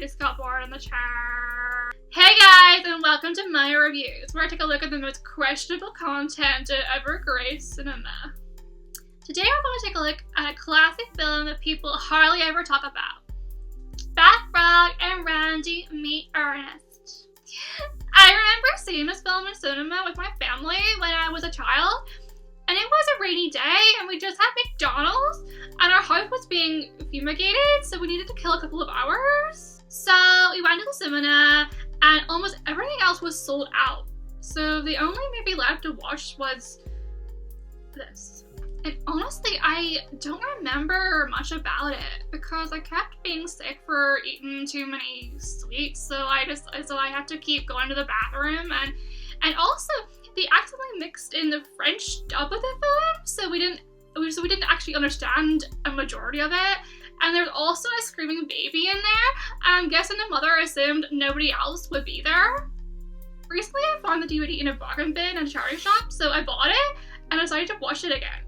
just got bored in the chair. Hey guys, and welcome to my reviews, where I take a look at the most questionable content to ever grace cinema. Today we're going to take a look at a classic film that people hardly ever talk about. Fat Frog and Randy Meet Ernest. I remember seeing this film in cinema with my family when I was a child, and it was a rainy day and we just had McDonald's and our house was being fumigated, so we needed to kill a couple of hours. So we went to the cinema and almost everything else was sold out. So the only movie left to watch was this. And honestly, I don't remember much about it because I kept being sick for eating too many sweets, so I had to keep going to the bathroom, and also they accidentally mixed in the French dub of the film, so we didn't actually understand a majority of it. And there's also a screaming baby in there. I'm guessing the mother assumed nobody else would be there. Recently, I found the DVD in a bargain bin at a charity shop, so I bought it and decided to watch it again.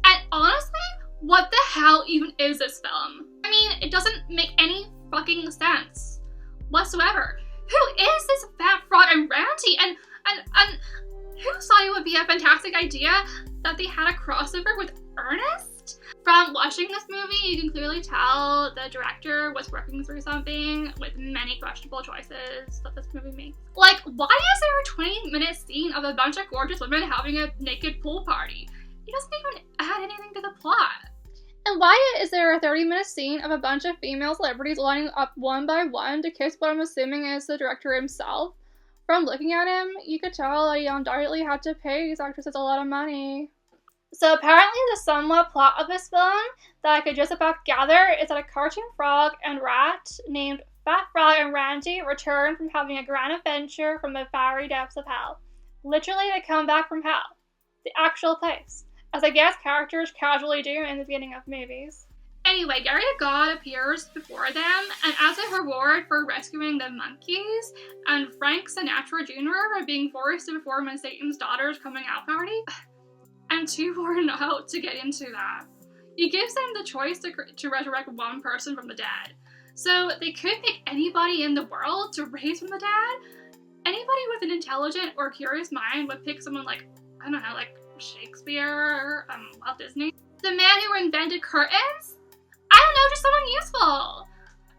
And honestly, what the hell even is this film? I mean, it doesn't make any fucking sense whatsoever. Who is this Fat Frog and Randy? And who thought it would be a fantastic idea that they had a crossover with Ernest? From watching this movie, you can clearly tell the director was working through something with many questionable choices that this movie makes. Like, why is there a 20-minute scene of a bunch of gorgeous women having a naked pool party? It doesn't even add anything to the plot. And why is there a 30-minute scene of a bunch of female celebrities lining up one by one to kiss what I'm assuming is the director himself? From looking at him, you could tell that he undoubtedly had to pay these actresses a lot of money. So apparently the somewhat plot of this film that I could just about gather is that a cartoon frog and rat named Fat Frog and Randy return from having a grand adventure from the fiery depths of hell. Literally, they come back from hell, the actual place, as I guess characters casually do in the beginning of movies. Anyway, Gary the God appears before them, and as a reward for rescuing the monkeys, and Frank Sinatra Jr. for being forced to perform in Satan's daughter's coming out party, and too worn out to get into that. He gives them the choice to resurrect one person from the dead. So they could pick anybody in the world to raise from the dead. Anybody with an intelligent or curious mind would pick someone like, I don't know, like Shakespeare or Walt Disney. The man who invented curtains? I don't know, just someone useful.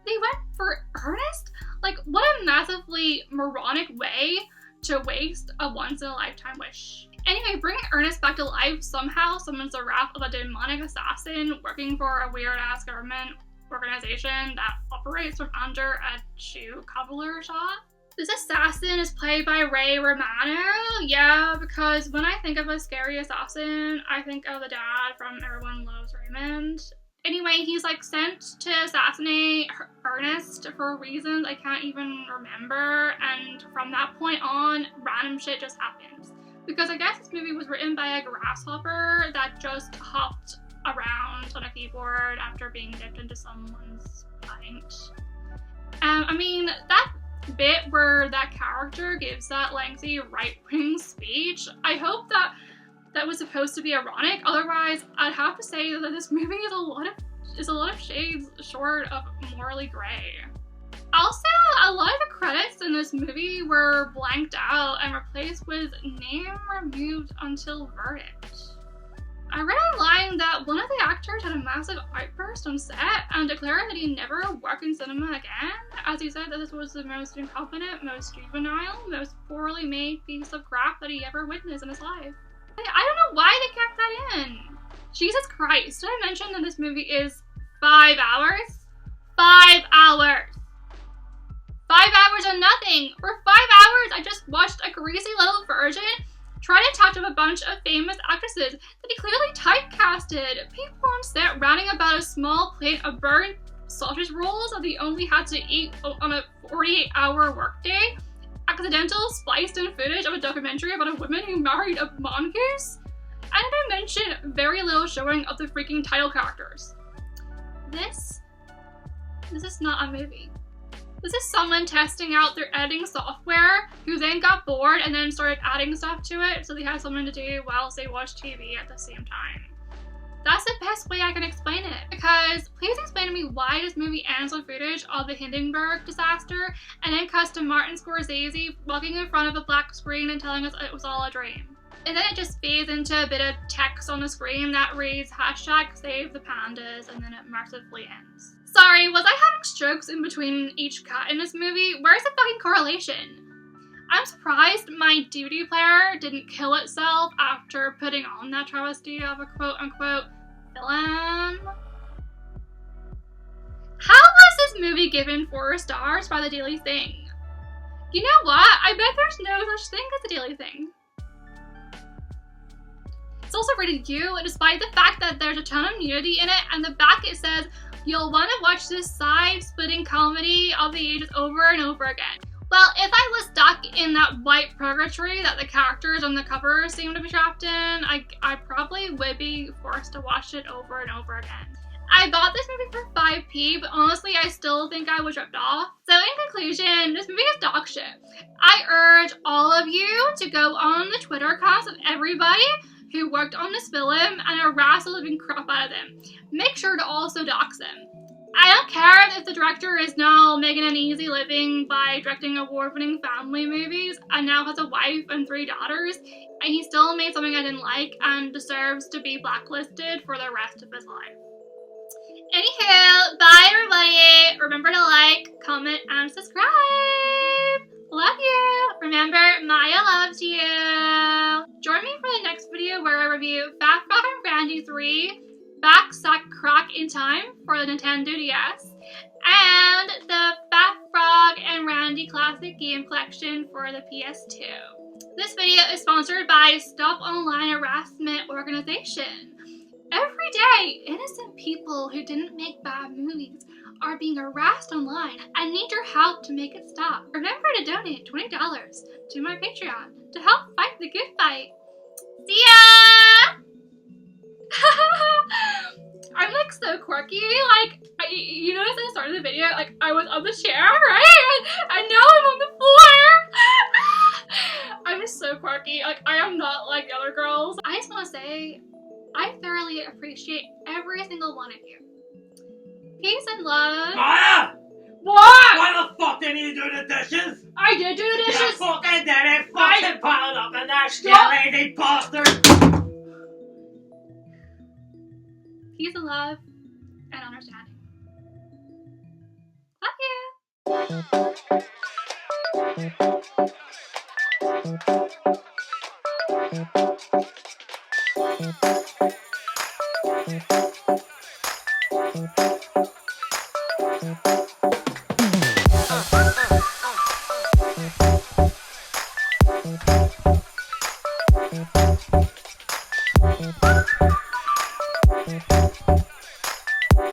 They went for Ernest? Like, what a massively moronic way to waste a once-in-a-lifetime wish. Anyway, bringing Ernest back to life somehow summons the wrath of a demonic assassin working for a weird-ass government organization that operates from under a shoe cobbler shop. This assassin is played by Ray Romano. Yeah, because when I think of a scary assassin, I think of the dad from Everyone Loves Raymond. Anyway, he's like sent to assassinate Ernest for reasons I can't even remember, and from that point on, random shit just happens. Because I guess this movie was written by a grasshopper that just hopped around on a keyboard after being dipped into someone's pint. I mean, that bit where that character gives that lengthy right-wing speech, I hope that was supposed to be ironic. Otherwise, I'd have to say that this movie is a lot of shades short of morally gray. Also, a lot of the credits in this movie were blanked out and replaced with name removed until verdict. I read online that one of the actors had a massive outburst on set and declared that he'd never work in cinema again, as he said that this was the most incompetent, most juvenile, most poorly made piece of crap that he ever witnessed in his life. I don't know why they kept that in. Jesus Christ, did I mention that this movie is 5 hours? 5 hours! 5 hours of nothing! For 5 hours, I just watched a greasy little virgin try to touch up a bunch of famous actresses that he clearly typecasted. People on set ranting about a small plate of burnt sausage rolls that they only had to eat on a 48-hour workday. Accidental spliced in footage of a documentary about a woman who married a mongoose. And I mentioned very little showing of the freaking title characters. This is not a movie. This is someone testing out their editing software who then got bored and then started adding stuff to it so they had something to do whilst they watched TV at the same time. That's the best way I can explain it. Because please explain to me why this movie ends with footage of the Hindenburg disaster and then cuts to Martin Scorsese walking in front of a black screen and telling us it was all a dream. And then it just fades into a bit of text on the screen that reads #SaveThePandas, and then it mercifully ends. Sorry, was I having strokes in between each cut in this movie? Where's the fucking correlation? I'm surprised my DVD player didn't kill itself after putting on that travesty of a quote-unquote villain. How was this movie given 4 stars by the Daily Thing? You know what? I bet there's no such thing as the Daily Thing. It's also rated U, despite the fact that there's a ton of nudity in it, and the back it says, "You'll want to watch this side-splitting comedy of the ages over and over again." Well, if I was stuck in that white purgatory that the characters on the cover seem to be trapped in, I probably would be forced to watch it over and over again. I bought this movie for 5p, but honestly I still think I was ripped off. So in conclusion, this movie is dog shit. I urge all of you to go on the Twitter accounts of everybody who worked on this film and harass the living crap out of them. Make sure to also dox them. I don't care if the director is now making an easy living by directing award-winning family movies and now has a wife and 3 daughters, and he still made something I didn't like and deserves to be blacklisted for the rest of his life. Anywho, bye everybody! Remember to like, comment, and subscribe! Love you! Remember, Maya loves you! Join me for the next video where I review Fat Frog and Randy 3, Back Sack Crack in Time for the Nintendo DS, and the Fat Frog and Randy Classic Game Collection for the PS2. This video is sponsored by Stop Online Harassment Organization. Every day, innocent people who didn't make bad movies are being harassed online. I need your help to make it stop. Remember to donate $20 to my Patreon to help fight the good fight. See ya! I'm like so quirky, like, you notice at the start of the video, like, I was on the chair, right? And now I'm on the floor! I'm just so quirky, like, I am not like the other girls. I just want to say, I thoroughly appreciate every single one of you. Peace and love. Maya! What? Why the fuck didn't you do the dishes? I did do the dishes! You fucking did it! Fucking piled up in that shit, Stop. lazy bastard! Peace and love and understanding. Love you.